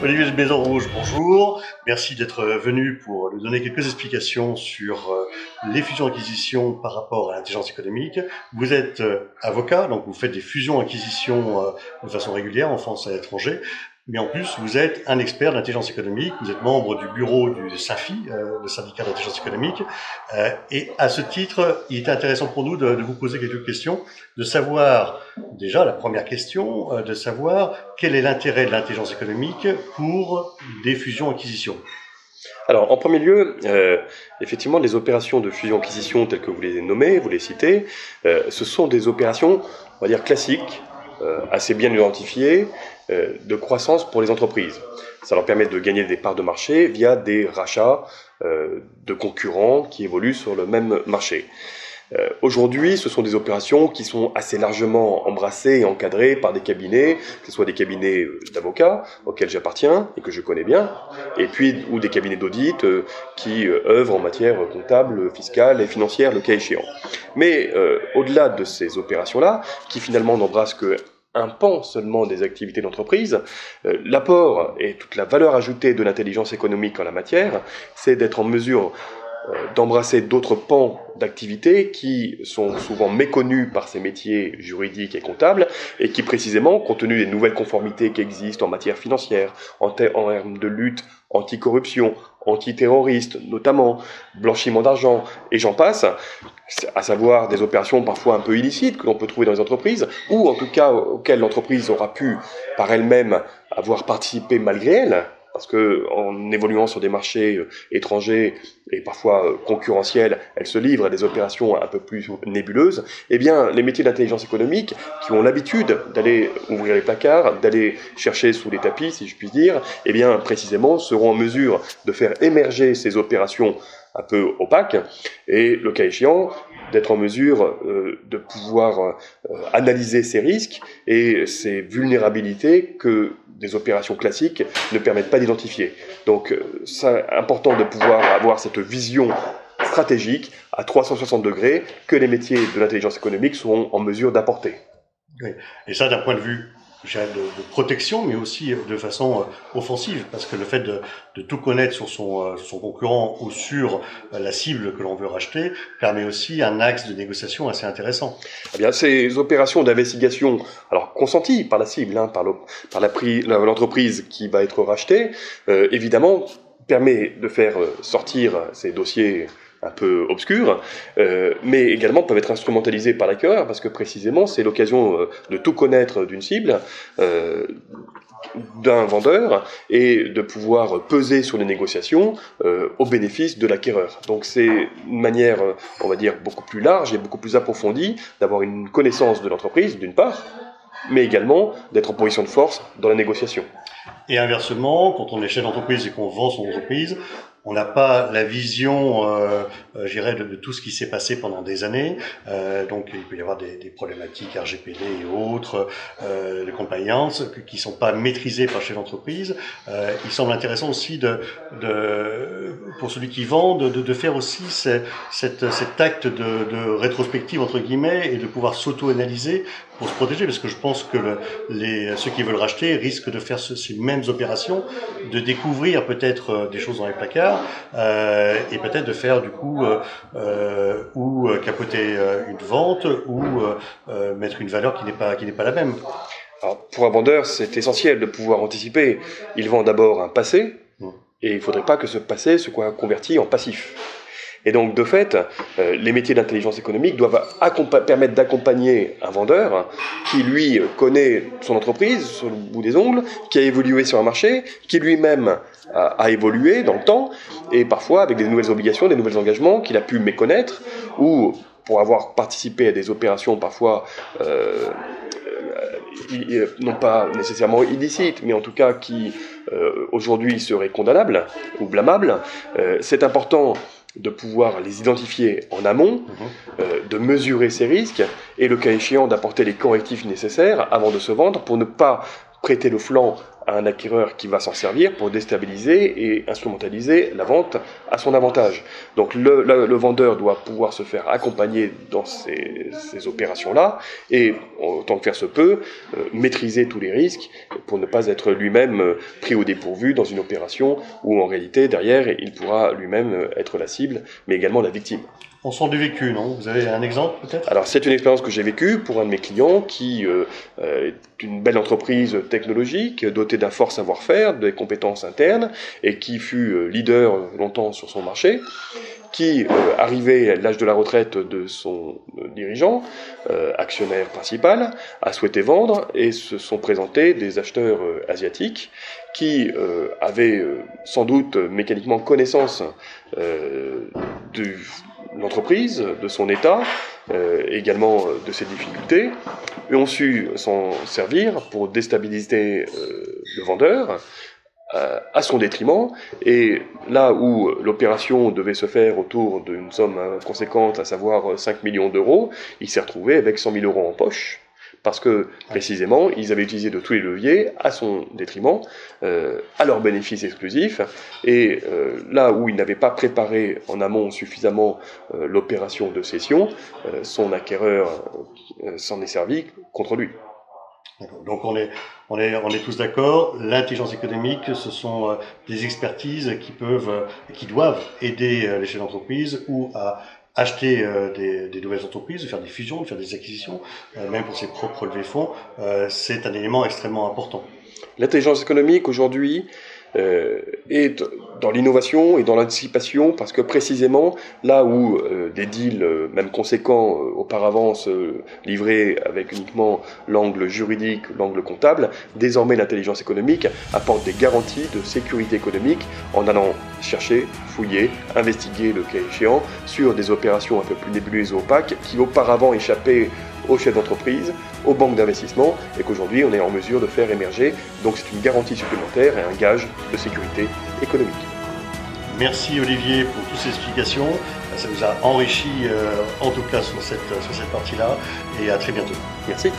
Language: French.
Olivier de Maison Rouge, bonjour. Merci d'être venu pour nous donner quelques explications sur les fusions-acquisitions par rapport à l'intelligence économique. Vous êtes avocat, donc vous faites des fusions-acquisitions de façon régulière en France et à l'étranger. Mais en plus, vous êtes un expert d'intelligence économique, vous êtes membre du bureau du SINFI, le syndicat d'intelligence économique. Et à ce titre, il était intéressant pour nous de vous poser quelques questions, de savoir, déjà la première question, de savoir quel est l'intérêt de l'intelligence économique pour des fusions-acquisitions. Alors, en premier lieu, effectivement, les opérations de fusion-acquisition telles que vous les nommez, vous les citez, ce sont des opérations, on va dire, classiques, assez bien identifiées, de croissance pour les entreprises. Ça leur permet de gagner des parts de marché via des rachats de concurrents qui évoluent sur le même marché. Aujourd'hui, ce sont des opérations qui sont assez largement embrassées et encadrées par des cabinets, que ce soit des cabinets d'avocats auxquels j'appartiens et que je connais bien, et puis ou des cabinets d'audit qui œuvrent en matière comptable, fiscale et financière, le cas échéant. Mais au-delà de ces opérations-là, qui finalement n'embrassent que un pan seulement des activités d'entreprise, l'apport et toute la valeur ajoutée de l'intelligence économique en la matière, c'est d'être en mesure d'embrasser d'autres pans d'activités qui sont souvent méconnus par ces métiers juridiques et comptables et qui précisément, compte tenu des nouvelles conformités qui existent en matière financière, en termes de lutte anticorruption, antiterroriste notamment, blanchiment d'argent et j'en passe, à savoir des opérations parfois un peu illicites que l'on peut trouver dans les entreprises ou en tout cas auxquelles l'entreprise aura pu par elle-même avoir participé malgré elle, parce que en évoluant sur des marchés étrangers et parfois concurrentiels, elle se livre à des opérations un peu plus nébuleuses. Eh bien, les métiers d'intelligence économique, qui ont l'habitude d'aller ouvrir les placards, d'aller chercher sous les tapis, si je puis dire, eh bien, précisément, seront en mesure de faire émerger ces opérations un peu opaques et, le cas échéant, d'être en mesure de pouvoir analyser ces risques et ces vulnérabilités que des opérations classiques ne permettent pas d'identifier. Donc, c'est important de pouvoir avoir cette vision stratégique à 360 degrés que les métiers de l'intelligence économique seront en mesure d'apporter. Oui. Et ça, d'un point de vue de protection, mais aussi de façon offensive, parce que le fait de tout connaître sur son concurrent ou sur la cible que l'on veut racheter permet aussi un axe de négociation assez intéressant. Eh bien, ces opérations d'investigation, alors consenties par la cible, par l'entreprise qui va être rachetée, évidemment, permet de faire sortir ces dossiers un peu obscurs, mais également peuvent être instrumentalisés par l'acquéreur, parce que précisément c'est l'occasion de tout connaître d'une cible, d'un vendeur, et de pouvoir peser sur les négociations au bénéfice de l'acquéreur. Donc c'est une manière, on va dire, beaucoup plus large et beaucoup plus approfondie d'avoir une connaissance de l'entreprise, d'une part, mais également d'être en position de force dans la négociation. Et inversement, quand on est chef d'entreprise et qu'on vend son entreprise, on n'a pas la vision, je dirais, de tout ce qui s'est passé pendant des années. Donc, il peut y avoir des problématiques RGPD et autres, de compliance, qui sont pas maîtrisées par le chef d'entreprise. Il semble intéressant aussi pour celui qui vend, de faire aussi cet acte de rétrospective, entre guillemets, et de pouvoir s'auto-analyser pour se protéger, parce que je pense que ceux qui veulent racheter risquent de faire ces mêmes opérations, de découvrir peut-être des choses dans les placards, et peut-être de faire du coup ou capoter une vente ou mettre une valeur qui n'est pas la même. Alors, pour un vendeur, c'est essentiel de pouvoir anticiper. Il vend d'abord un passé, et il ne faudrait pas que ce passé soit converti en passif. Et donc, de fait, les métiers d'intelligence économique doivent permettre d'accompagner un vendeur qui, lui, connaît son entreprise sur le bout des ongles, qui a évolué sur un marché, qui lui-même a évolué dans le temps, et parfois avec des nouvelles obligations, des nouveaux engagements qu'il a pu méconnaître, ou pour avoir participé à des opérations parfois non pas nécessairement illicites, mais en tout cas qui aujourd'hui seraient condamnables ou blâmables. C'est important de pouvoir les identifier en amont, de mesurer ces risques et le cas échéant d'apporter les correctifs nécessaires avant de se vendre pour ne pas prêter le flanc à un acquéreur qui va s'en servir pour déstabiliser et instrumentaliser la vente à son avantage. Donc le vendeur doit pouvoir se faire accompagner dans ces opérations-là et, autant que faire se peut, maîtriser tous les risques pour ne pas être lui-même pris au dépourvu dans une opération où en réalité derrière il pourra lui-même être la cible mais également la victime. On sent du vécu, non? Vous avez un exemple peut-être? Alors c'est une expérience que j'ai vécue pour un de mes clients qui est une belle entreprise technologique dotée d'un fort savoir-faire, des compétences internes et qui fut leader longtemps sur son marché, qui, arrivé à l'âge de la retraite de son dirigeant, actionnaire principal, a souhaité vendre et se sont présentés des acheteurs asiatiques qui avaient sans doute mécaniquement connaissance de l'entreprise, de son état, également de ses difficultés, et ont su s'en servir pour déstabiliser le vendeur à son détriment, et là où l'opération devait se faire autour d'une somme conséquente, à savoir 5 millions d'euros, il s'est retrouvé avec 100 000 euros en poche, parce que, précisément, ils avaient utilisé de tous les leviers à son détriment, à leur bénéfice exclusif, et là où il n'avait pas préparé en amont suffisamment l'opération de cession, son acquéreur s'en est servi contre lui. Donc on est tous d'accord, l'intelligence économique, ce sont des expertises qui doivent aider les chefs d'entreprise ou à acheter des nouvelles entreprises, de faire des fusions, de faire des acquisitions, même pour ses propres levées de fonds, c'est un élément extrêmement important. L'intelligence économique aujourd'hui est dans l'innovation et dans l'anticipation parce que précisément là où des deals même conséquents auparavant se livraient avec uniquement l'angle juridique, l'angle comptable, désormais l'intelligence économique apporte des garanties de sécurité économique en allant chercher, fouiller, investiguer le cas échéant sur des opérations un peu plus nébuleuses et opaques qui auparavant échappaient aux chefs d'entreprise, aux banques d'investissement, et qu'aujourd'hui on est en mesure de faire émerger. Donc c'est une garantie supplémentaire et un gage de sécurité économique. Merci Olivier pour toutes ces explications. Ça nous a enrichi en tout cas sur cette partie-là, et à très bientôt. Merci.